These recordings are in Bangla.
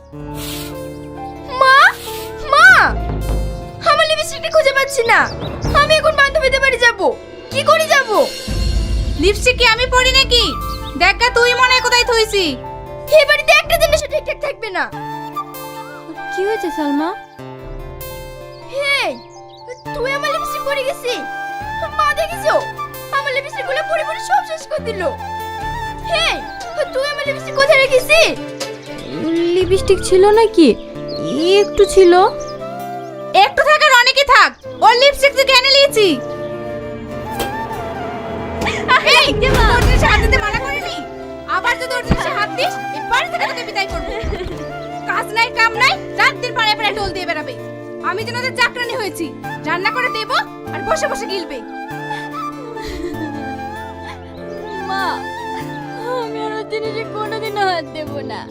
মা, মা, আমার লিপস্টিকটা খুঁজে পাচ্ছি না। আমি এখন বান্ধবীদের বাড়ি যাব। কি করে যাব? লিপস্টিক কি আমি পরি নাকি? দেখা তুই মনে হয় কোথায় থইছি। এই বাড়িতে একটা জিনিসও ঠিকঠাক থাকবে না। কি হয়েছে সালমা? হেই, তুই আমার লিপস্টিক পরে গেছি। মা দেখেছো? আমার লিপস্টিক গুলো পরে পরে সব শেষ করে দিল। হেই, তুই আমার লিপস্টিক কোথায় রেখেছিস? লিপস্টিক ছিল নাকি? একটু ছিল। একটু থাকার অনেকই থাক। ওর লিপস্টিক তুই কেন নিয়েছি? এই, তোর জিনিসে হাত দিতে মানা করিনি? আবার যদি ওর জিনিসে হাত দিস, এই বাড়ি থেকে তোকে বিদায় করবো। কাজ নাই কাম নাই, রাত দিন পাড়ায় পাড়ায় টোল দিয়ে বেড়াবে। আমি যেন ওদের চাকরানি হয়েছি, রান্না করে দেবো আর বসে বসে গিলবে। মা, আমি আর ওর জিনিসে কোনোদিনও হাত দেব না।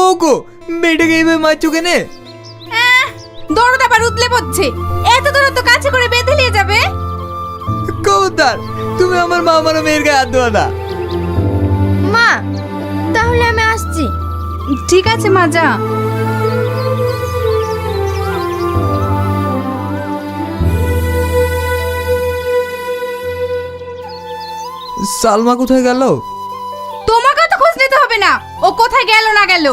ওগো, মেয়েটাকে এইভাবে মারছো কেনে? দরদ আবার উতলে পড়ছে। এত দূর তো কাছে করে বেঁধে নিয়ে যাবে। কবুতর, তুমি আমার মা আমার মেয়ের গায়ে হাত দেওয়া না। মা, তাহলে আমি আসছি। ঠিক আছে মা, যা। সালমা কোথায় গেল? তোমাকে তো খোঁজ নিতে হবে না, ও কোথায় গেল না গেল।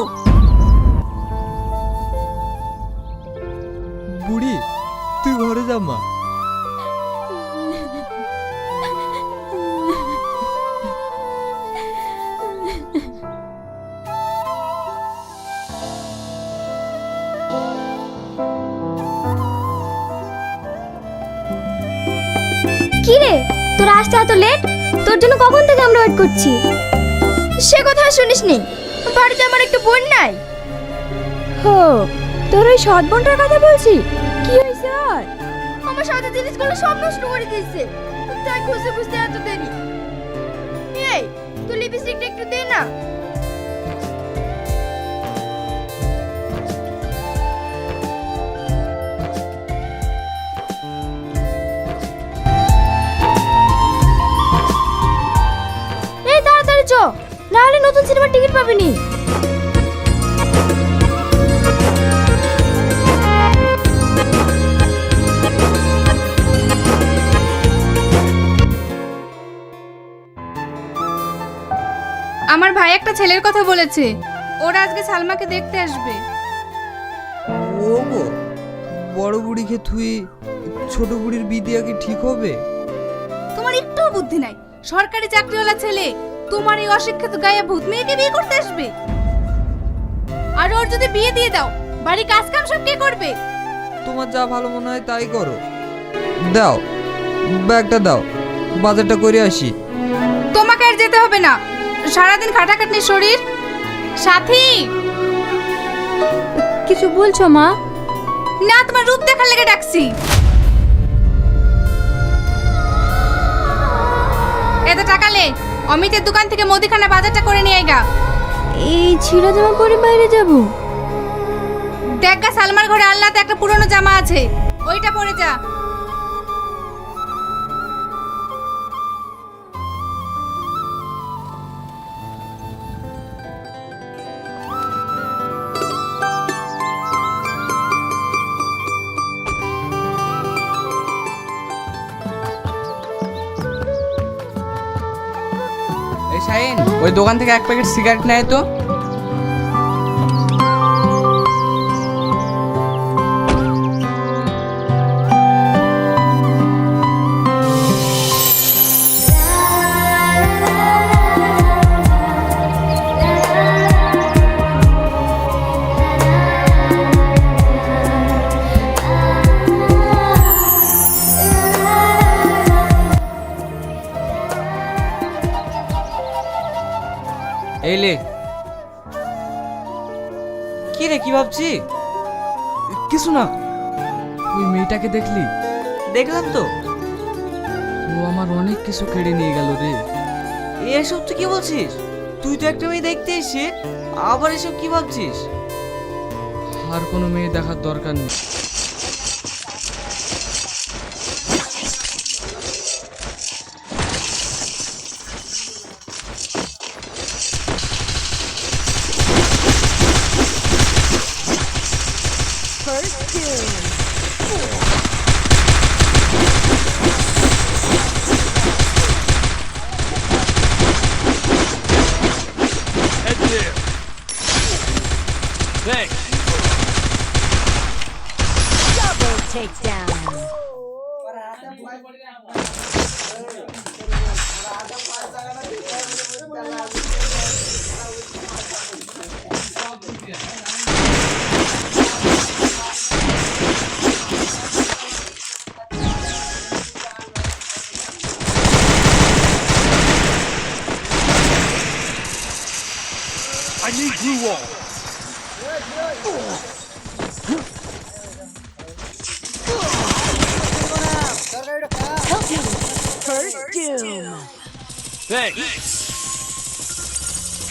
বুড়ি, তুই ঘরে যা মা। কি রে, তোর আসতে এত লেট? তোর জন্য কখন থেকে আমরা ওয়েট করছি। সে কথা শুনিসনি? বাড়িতে আমার একটা বোন নাই। হো, তোর ওই সৎ বোনটার কথা বলছি। কি হয়েছে আর? আমার সাথে জিনিসগুলো সব নষ্ট করে দিয়েছে। তাই খুঁজতে খুঁজতে এত দেরি। এই, তুই লিপস্টিকটা একটু দে না। এই তাড়াতাড়ি চ, না হলে নতুন সিনেমার টিকিট পাবিনি। আমার ভাই একটা ছেলের কথা বলেছে, ওরা আজকে সালমাকে দেখতে আসবে। ওগো, বড় বুড়িকে তুই ছোট বুড়ির বিয়ে কি ঠিক হবে? তোমার একটুও বুদ্ধি নাই। সরকারি চাকরিওয়ালা ছেলে তোমার এই অশিক্ষিত গায়ে ভূত মেয়েকে বিয়ে করতে আসবে। আর ওর যদি বিয়ে দিয়ে দাও, বাড়ি কাজ কাম সব কে করবে? তোমার যা ভালো মনে হয় তাই করো। দাও, ব্যাগটা দাও, বাজারটা করে আসি। তোমাকে আর যেতে হবে না, সারাদিন খাটাখাটনি শরীর। সাথী, কিছু বলছো মা? না তোমার রূপ দেখার লেগে ডাকছি। এত টাকা লে, অমিতের দোকান থেকে মুদিখানা বাজারটা করে নিয়ে আইগা। এই ছিঁড়া জামা পরে বাইরে যাব? দেখা সালমার ঘরে আল্লাহতে একটা পুরনো জামা আছে, ওইটা পরে যা। এই শাহিন, ওই দোকান থেকে এক প্যাকেট সিগারেট নেয় তো। এই লে। কি রে, কি ভাবছি? কিছু না। ওই মেয়েটাকে দেখলি? দেখলাম তো। ও আমার অনেক কিছু কেড়ে নিয়ে গেল রে। এসব তুই কি বলছিস? তুই তো একটা মেয়ে দেখতে এসে আবার এসব কি ভাবছিস? আর কোনো মেয়ে দেখার দরকার নেই। Head there. Thanks. Double takedown. I need glue wall. Help me. First doom. Thanks.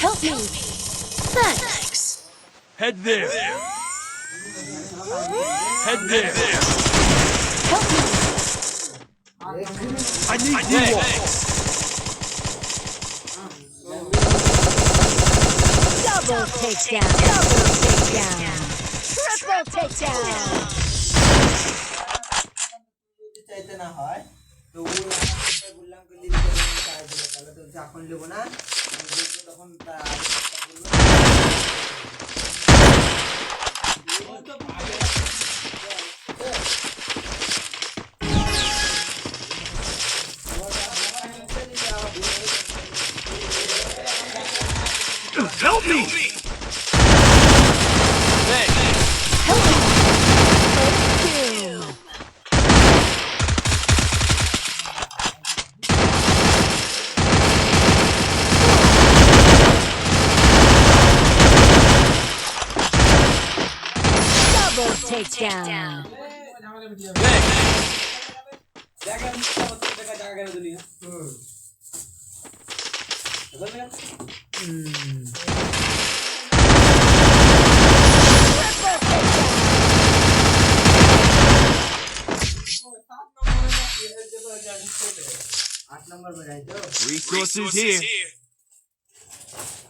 Help me. Thanks. Head there. Head there. Help me. I need glue wall. Double takedown. Double takedown. Triple takedown. চাইতে না হয় তো ও আমাকে বললাম কি লিখে দিতে চাইছিল তাহলে তো যখন নেব না তখন Help me. Thanks. Help me. First doom. Double takedown. Resources here.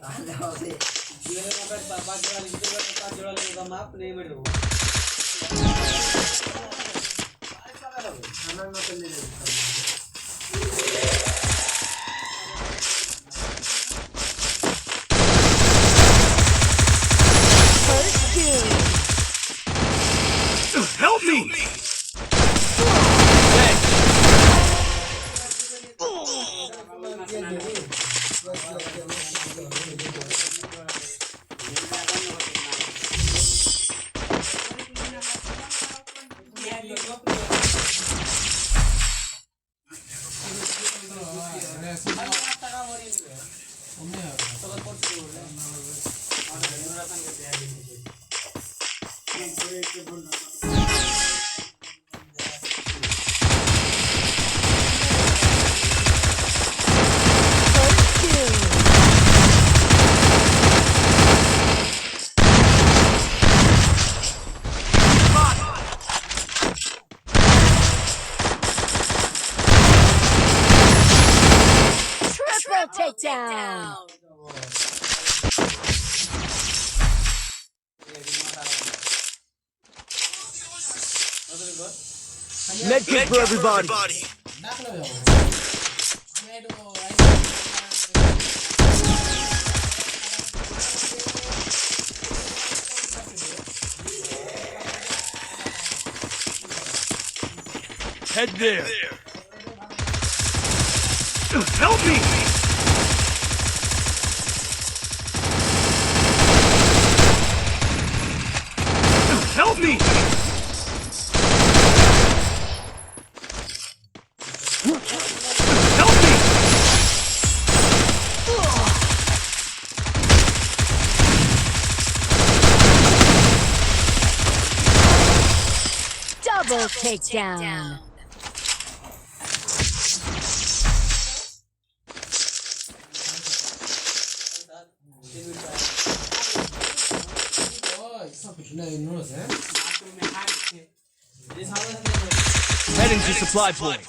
তাহলে হবে জীবনের মতো বাবা জোড়া লিখতে পারবে তার জোড়া লিখে মাপ নেই মেরো আমার মতো নেই First doom. Help me. First doom. Triple takedown. Medkit for everybody. Head there. Help me. Help me. Help me. Double takedown. Heading to supply point.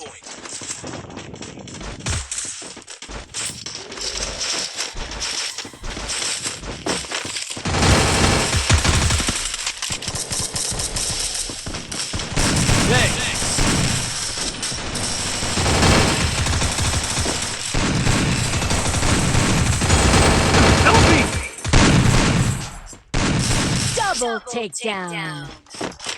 Double takedown.